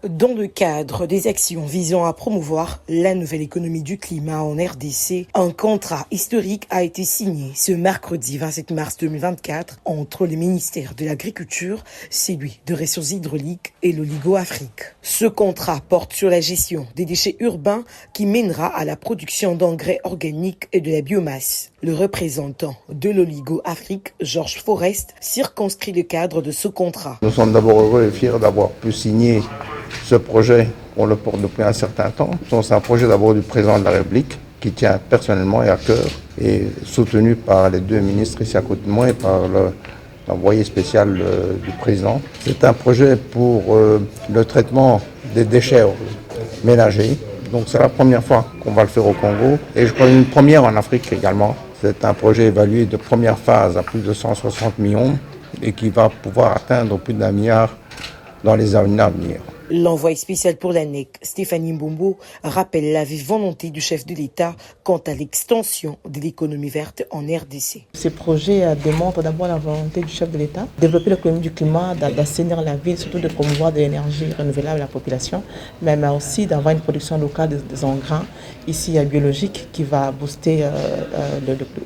Dans le cadre des actions visant à promouvoir la nouvelle économie du climat en RDC, un contrat historique a été signé ce mercredi 27 mars 2024 entre le ministère de l'Agriculture, celui de Ressources hydrauliques et l'Oligo-Afrique. Ce contrat porte sur la gestion des déchets urbains qui mènera à la production d'engrais organiques et de la biomasse. Le représentant de l'Oligo-Afrique, Georges Forest, circonscrit le cadre de ce contrat. Nous sommes d'abord heureux et fiers d'avoir pu signer ce projet. On le porte depuis un certain temps. C'est un projet d'abord du président de la République qui tient personnellement et à cœur et soutenu par les deux ministres ici à côté de moi et par l'envoyé spécial du président. C'est un projet pour le traitement des déchets ménagers. Donc c'est la première fois qu'on va le faire au Congo et je crois une première en Afrique également. C'est un projet évalué de première phase à plus de 160 millions et qui va pouvoir atteindre plus d'1 milliard dans les années à venir. L'envoyé spécial pour l'ANEC, Stéphanie Mbombo, rappelle la vive volonté du chef de l'État quant à l'extension de l'économie verte en RDC. Ces projets démontrent d'abord la volonté du chef de l'État de développer l'économie du climat, d'assainir la ville, surtout de promouvoir de l'énergie renouvelable à la population, mais aussi d'avoir une production locale des engrais ici biologiques qui va booster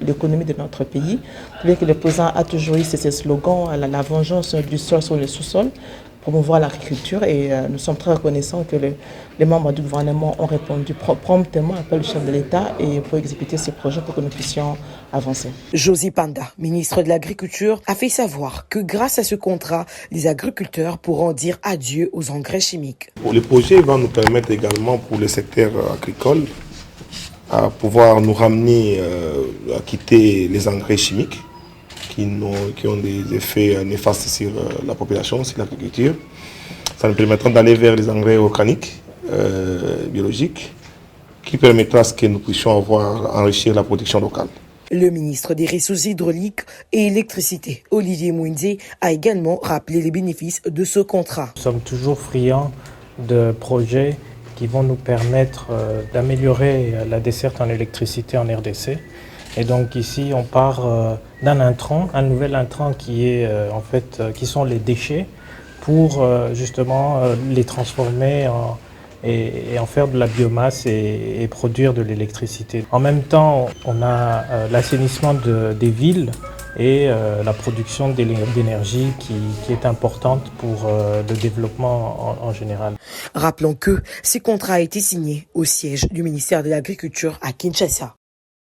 l'économie de notre pays. Bien que le président a toujours eu ces slogans, la vengeance du sol sur le sous-sol, promouvoir l'agriculture et nous sommes très reconnaissants que les membres du gouvernement ont répondu promptement à l'appel du chef de l'État et pour exécuter ces projets pour que nous puissions avancer. Josie Panda, ministre de l'Agriculture, a fait savoir que grâce à ce contrat, les agriculteurs pourront dire adieu aux engrais chimiques. Le projet va nous permettre également pour le secteur agricole à pouvoir nous ramener à quitter les engrais chimiques qui ont des effets néfastes sur la population, sur l'agriculture. Ça nous permettra d'aller vers les engrais organiques, biologiques, qui permettra à ce que nous puissions enrichir la production locale. Le ministre des Ressources hydrauliques et électricité, Olivier Mouinzi, a également rappelé les bénéfices de ce contrat. Nous sommes toujours friands de projets qui vont nous permettre d'améliorer la desserte en électricité en RDC. Et donc ici, on part d'un intrant, un nouvel intrant qui est qui sont les déchets, pour justement les transformer et en faire de la biomasse et produire de l'électricité. En même temps, on a l'assainissement des villes et la production d'énergie qui est importante pour le développement en général. Rappelons que ce contrat a été signé au siège du ministère de l'Agriculture à Kinshasa.